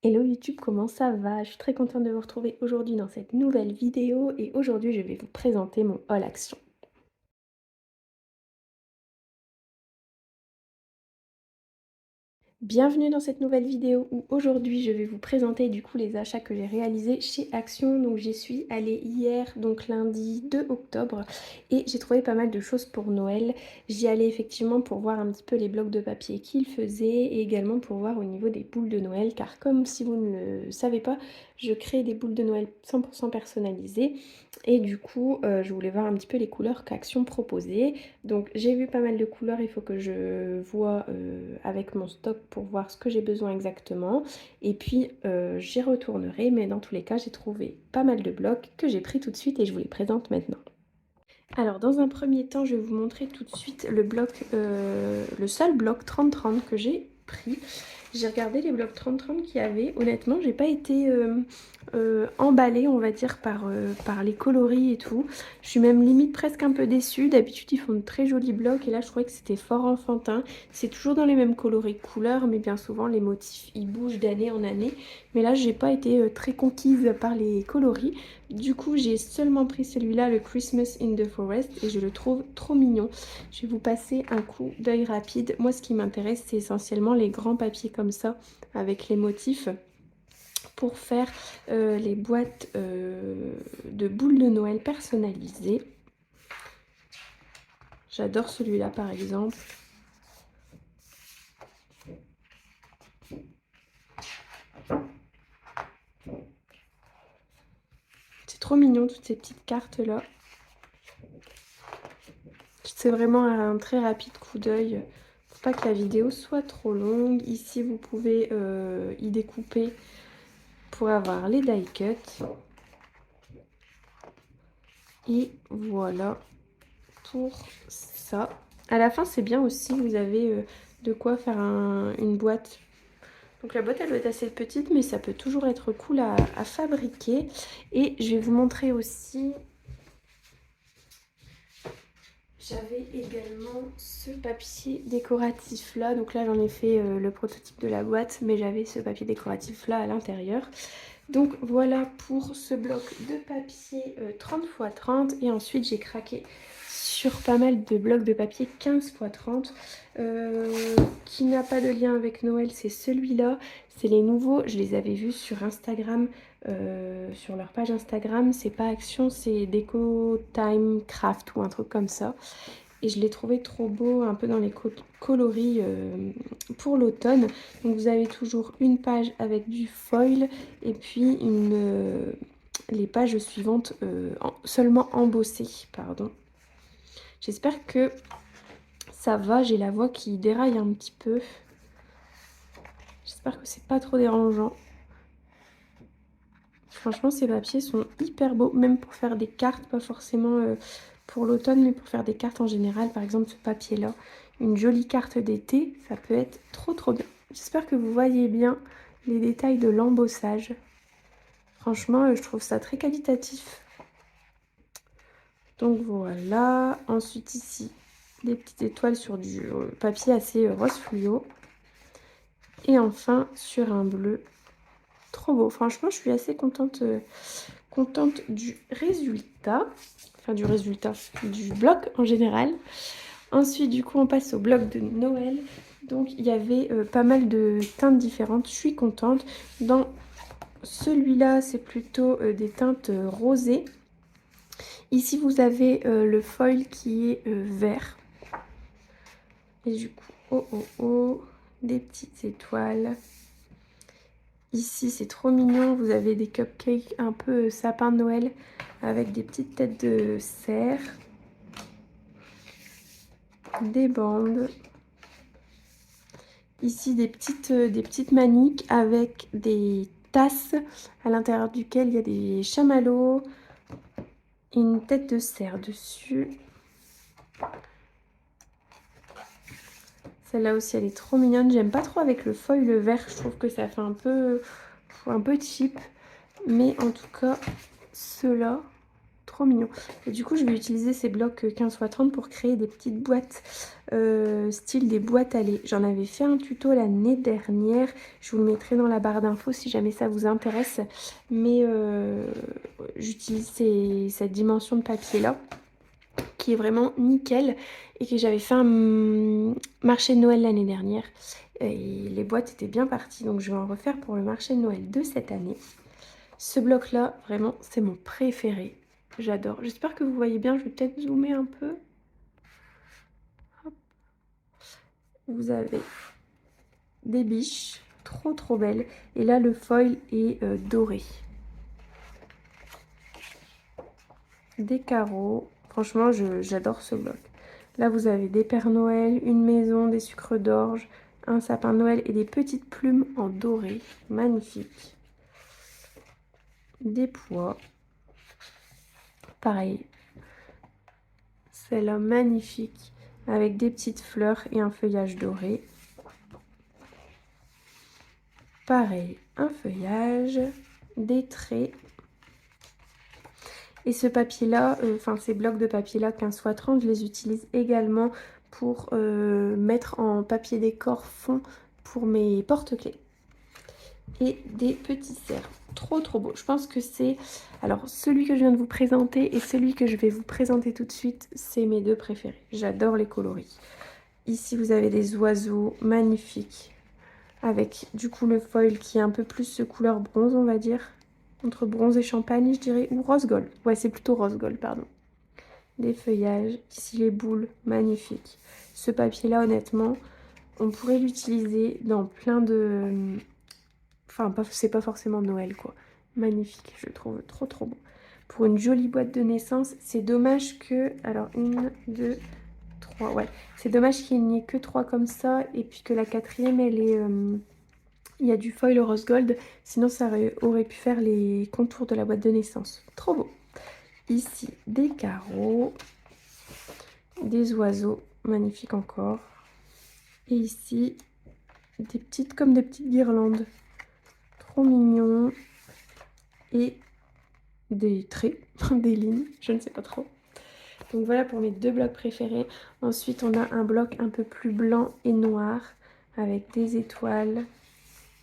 Hello YouTube, comment ça va? Je suis très contente de vous retrouver aujourd'hui dans cette nouvelle vidéo et aujourd'hui je vais vous présenter mon haul action. Bienvenue dans cette nouvelle vidéo où aujourd'hui je vais vous présenter du coup les achats que j'ai réalisés chez Action. Donc j'y suis allée hier, donc lundi 2 octobre et j'ai trouvé pas mal de choses pour Noël. J'y allais effectivement pour voir un petit peu les blocs de papier qu'ils faisaient et également pour voir au niveau des boules de Noël car comme si vous ne le savez pas, je crée des boules de Noël 100% personnalisées et du coup je voulais voir un petit peu les couleurs qu'Action proposait. Donc j'ai vu pas mal de couleurs, il faut que je vois avec mon stock pour voir ce que j'ai besoin exactement. Et puis j'y retournerai, mais dans tous les cas j'ai trouvé pas mal de blocs que j'ai pris tout de suite et je vous les présente maintenant. Alors dans un premier temps je vais vous montrer tout de suite le bloc, le seul bloc 30-30 que j'ai pris. J'ai regardé les blocs 30-30 qu'il y avait. Honnêtement, j'ai pas été emballée, on va dire, par les coloris et tout. Je suis même limite presque un peu déçue. D'habitude, ils font de très jolis blocs et là, je trouvais que c'était fort enfantin. C'est toujours dans les mêmes coloris couleurs, mais bien souvent, les motifs, ils bougent d'année en année. Mais là, j'ai pas été très conquise par les coloris. Du coup, j'ai seulement pris celui-là, le Christmas in the Forest, et je le trouve trop mignon. Je vais vous passer un coup d'œil rapide. Moi, ce qui m'intéresse, c'est essentiellement les grands papiers comme ça, avec les motifs, pour faire les boîtes de boules de Noël personnalisées. J'adore celui-là, par exemple. C'est trop mignon, toutes ces petites cartes-là. C'est vraiment un très rapide coup d'œil. Faut pas que la vidéo soit trop longue. Ici, vous pouvez y découper pour avoir les die cuts. Et voilà pour ça. À la fin, c'est bien aussi, vous avez de quoi faire une boîte. Donc la boîte, elle doit être assez petite, mais ça peut toujours être cool à fabriquer. Et je vais vous montrer aussi... J'avais également ce papier décoratif là, donc là j'en ai fait le prototype de la boîte, mais j'avais ce papier décoratif là à l'intérieur. Donc voilà pour ce bloc de papier 30 x 30 et ensuite j'ai craqué sur pas mal de blocs de papier 15 x 30 qui n'a pas de lien avec Noël, c'est celui-là. C'est les nouveaux, je les avais vus sur Instagram, sur leur page Instagram. C'est pas Action, c'est Déco Time Craft ou un truc comme ça. Et je l'ai trouvé trop beau, un peu dans les coloris pour l'automne. Donc vous avez toujours une page avec du foil et puis les pages suivantes seulement embossées. Pardon. J'espère que ça va, j'ai la voix qui déraille un petit peu. J'espère que c'est pas trop dérangeant. Franchement, ces papiers sont hyper beaux, même pour faire des cartes, pas forcément pour l'automne, mais pour faire des cartes en général. Par exemple, ce papier-là, une jolie carte d'été, ça peut être trop trop bien. J'espère que vous voyez bien les détails de l'embossage. Franchement, je trouve ça très qualitatif. Donc voilà. Ensuite ici, des petites étoiles sur du papier assez rose fluo. Et enfin, sur un bleu. Trop beau. Franchement, je suis assez contente du résultat. Enfin, du bloc en général. Ensuite, du coup, on passe au bloc de Noël. Donc, il y avait pas mal de teintes différentes. Je suis contente. Dans celui-là, c'est plutôt des teintes rosées. Ici, vous avez le foil qui est vert. Et du coup, des petites étoiles. Ici, c'est trop mignon. Vous avez des cupcakes un peu sapin de Noël avec des petites têtes de cerf. Des bandes. Ici, des petites maniques avec des tasses à l'intérieur duquel il y a des chamallows et une tête de cerf dessus. Celle-là aussi, elle est trop mignonne. J'aime pas trop avec le foil vert. Je trouve que ça fait un peu cheap. Mais en tout cas, ceux-là, trop mignon. Et du coup, je vais utiliser ces blocs 15×30 pour créer des petites boîtes, style des boîtes à lait. J'en avais fait un tuto l'année dernière. Je vous le mettrai dans la barre d'infos si jamais ça vous intéresse. Mais j'utilise cette dimension de papier là, qui est vraiment nickel et que j'avais fait un marché de Noël l'année dernière. Et les boîtes étaient bien parties, donc je vais en refaire pour le marché de Noël de cette année. Ce bloc là, vraiment, c'est mon préféré. J'adore. J'espère que vous voyez bien, je vais peut-être zoomer un peu. Hop. Vous avez des biches, trop belles. Et là, le foil est doré. Des carreaux. Franchement, j'adore ce bloc. Là, vous avez des Pères Noël, une maison, des sucres d'orge, un sapin de Noël et des petites plumes en doré. Magnifique. Des pois. Pareil. Celle-là, magnifique. Avec des petites fleurs et un feuillage doré. Pareil, un feuillage, des traits. Et ce papier-là, ces blocs de papier-là 15×30, je les utilise également pour mettre en papier décor fond pour mes porte-clés. Et des petits cerfs. Trop beau. Je pense que c'est... Alors, celui que je viens de vous présenter et celui que je vais vous présenter tout de suite, c'est mes deux préférés. J'adore les coloris. Ici, vous avez des oiseaux magnifiques. Avec du coup le foil qui est un peu plus couleur bronze, on va dire. Entre bronze et champagne, je dirais. Ou rose gold. Ouais, c'est plutôt rose gold, pardon. Des feuillages. Ici, les boules. Magnifiques. Ce papier-là, honnêtement, on pourrait l'utiliser dans plein de... Enfin, c'est pas forcément Noël, quoi. Magnifique, je le trouve trop beau. Pour une jolie boîte de naissance, c'est dommage que... Alors, 1, 2, 3, ouais. C'est dommage qu'il n'y ait que 3 comme ça. Et puis que la quatrième, elle est... il y a du foil rose gold, sinon ça aurait pu faire les contours de la boîte de naissance. Trop beau. Ici, des carreaux, des oiseaux, magnifiques encore. Et ici, comme des petites guirlandes. Trop mignons. Et des traits, des lignes, je ne sais pas trop. Donc voilà pour mes deux blocs préférés. Ensuite, on a un bloc un peu plus blanc et noir avec des étoiles.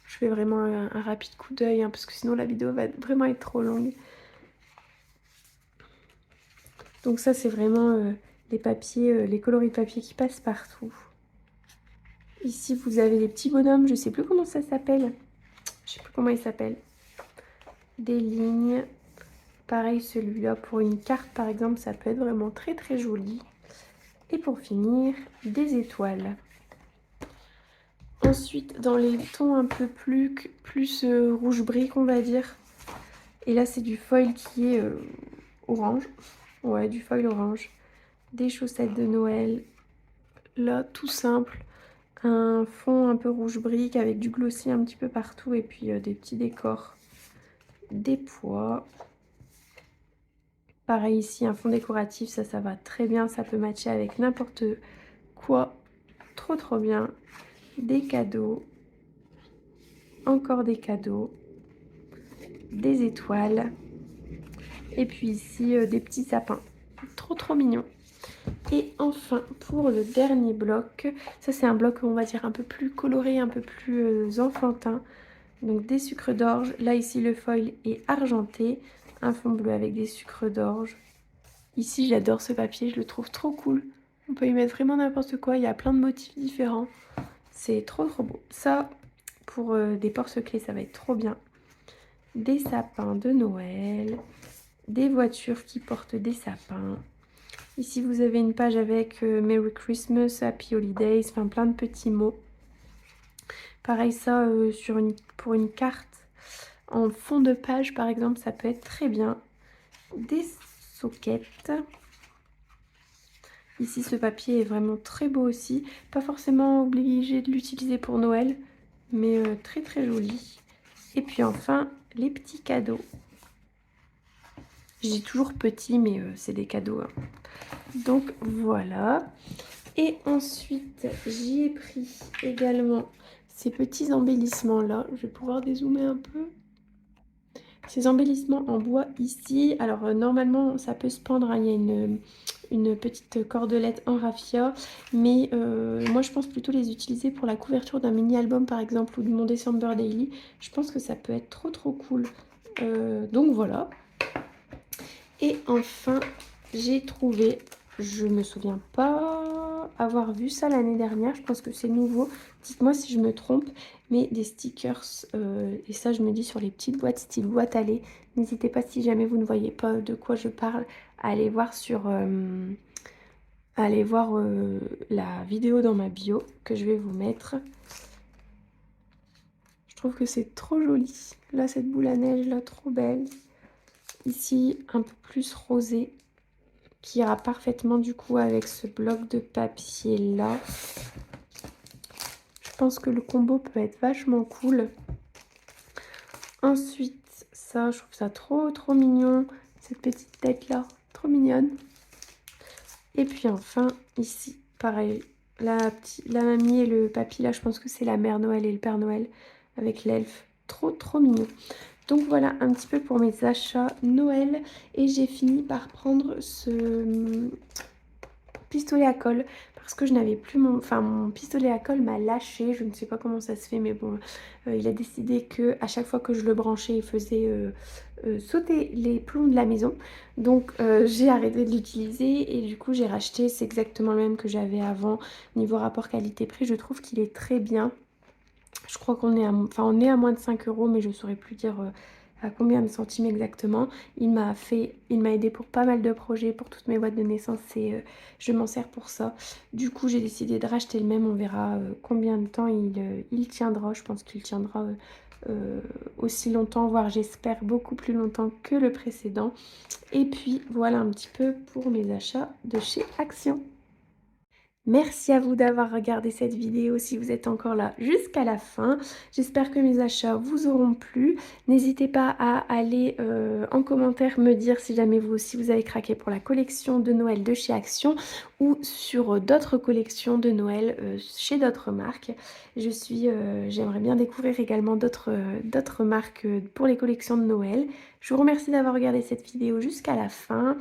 Je fais vraiment un rapide coup d'œil parce que sinon la vidéo va vraiment être trop longue. Donc ça c'est vraiment les papiers, les coloris de papier qui passent partout. Ici vous avez les petits bonhommes, je sais plus comment ça s'appelle. Je sais plus comment ils s'appellent. Des lignes. Pareil celui-là pour une carte par exemple, ça peut être vraiment très joli. Et pour finir, des étoiles. Ensuite, dans les tons un peu plus rouge brique, on va dire. Et là, c'est du foil qui est orange. Ouais, du foil orange. Des chaussettes de Noël. Là, tout simple. Un fond un peu rouge brique avec du glossy un petit peu partout. Et puis des petits décors. Des pois. Pareil ici, un fond décoratif. Ça va très bien. Ça peut matcher avec n'importe quoi. Trop bien. Des cadeaux. Encore des cadeaux. Des étoiles. Et puis ici, des petits sapins. Trop mignon. Et enfin, pour le dernier bloc, ça c'est un bloc, on va dire, un peu plus coloré, un peu plus enfantin. Donc des sucres d'orge. Là, ici, le foil est argenté. Un fond bleu avec des sucres d'orge. Ici, j'adore ce papier, je le trouve trop cool. On peut y mettre vraiment n'importe quoi. Il y a plein de motifs différents. C'est trop beau. Ça, pour des porte-clés, ça va être trop bien. Des sapins de Noël. Des voitures qui portent des sapins. Ici, vous avez une page avec Merry Christmas, Happy Holidays, enfin plein de petits mots. Pareil, ça, pour une carte en fond de page, par exemple, ça peut être très bien. Des soquettes. Ici, ce papier est vraiment très beau aussi. Pas forcément obligé de l'utiliser pour Noël, mais très joli. Et puis enfin, les petits cadeaux. Je dis toujours petits, mais c'est des cadeaux. Hein. Donc voilà. Et ensuite, j'y ai pris également ces petits embellissements là. Je vais pouvoir dézoomer un peu. Ces embellissements en bois ici, alors normalement ça peut se pendre, hein, il y a une petite cordelette en raffia, mais moi je pense plutôt les utiliser pour la couverture d'un mini-album par exemple ou de mon December Daily. Je pense que ça peut être trop cool. Donc voilà. Et enfin, j'ai trouvé, je me souviens pas avoir vu ça l'année dernière, je pense que c'est nouveau, dites-moi si je me trompe, mais des stickers, et ça je me dis sur les petites boîtes style boîte à lait. N'hésitez pas, si jamais vous ne voyez pas de quoi je parle, à aller voir la vidéo dans ma bio que je vais vous mettre. Je trouve que c'est trop joli. Là, cette boule à neige là, trop belle. Ici, un peu plus rosé, qui ira parfaitement du coup avec ce bloc de papier là. Je pense que le combo peut être vachement cool. Ensuite, ça, je trouve ça trop mignon. Cette petite tête là, trop mignonne. Et puis enfin, ici, pareil, la mamie et le papy là, je pense que c'est la mère Noël et le Père Noël avec l'elfe. Trop mignon. Donc voilà un petit peu pour mes achats Noël. Et j'ai fini par prendre ce pistolet à colle parce que je n'avais plus mon pistolet à colle m'a lâché, je ne sais pas comment ça se fait, mais bon, il a décidé que à chaque fois que je le branchais il faisait sauter les plombs de la maison, donc j'ai arrêté de l'utiliser et du coup j'ai racheté, c'est exactement le même que j'avais avant. Niveau rapport qualité-prix, je trouve qu'il est très bien. Je crois qu'on est on est à moins de 5 euros, mais je ne saurais plus dire à combien de centimes exactement. Il m'a aidé pour pas mal de projets, pour toutes mes boîtes de naissance et je m'en sers pour ça. Du coup, j'ai décidé de racheter le même. On verra combien de temps il tiendra. Je pense qu'il tiendra aussi longtemps, voire j'espère beaucoup plus longtemps que le précédent. Et puis voilà un petit peu pour mes achats de chez Action. Merci à vous d'avoir regardé cette vidéo si vous êtes encore là jusqu'à la fin. J'espère que mes achats vous auront plu. N'hésitez pas à aller en commentaire me dire si jamais vous aussi vous avez craqué pour la collection de Noël de chez Action ou sur d'autres collections de Noël chez d'autres marques. J'aimerais bien découvrir également d'autres marques pour les collections de Noël. Je vous remercie d'avoir regardé cette vidéo jusqu'à la fin.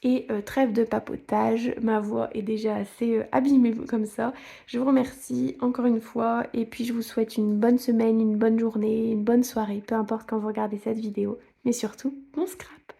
Et trêve de papotage, ma voix est déjà assez abîmée comme ça. Je vous remercie encore une fois et puis je vous souhaite une bonne semaine, une bonne journée, une bonne soirée, peu importe quand vous regardez cette vidéo. Mais surtout, bon scrap!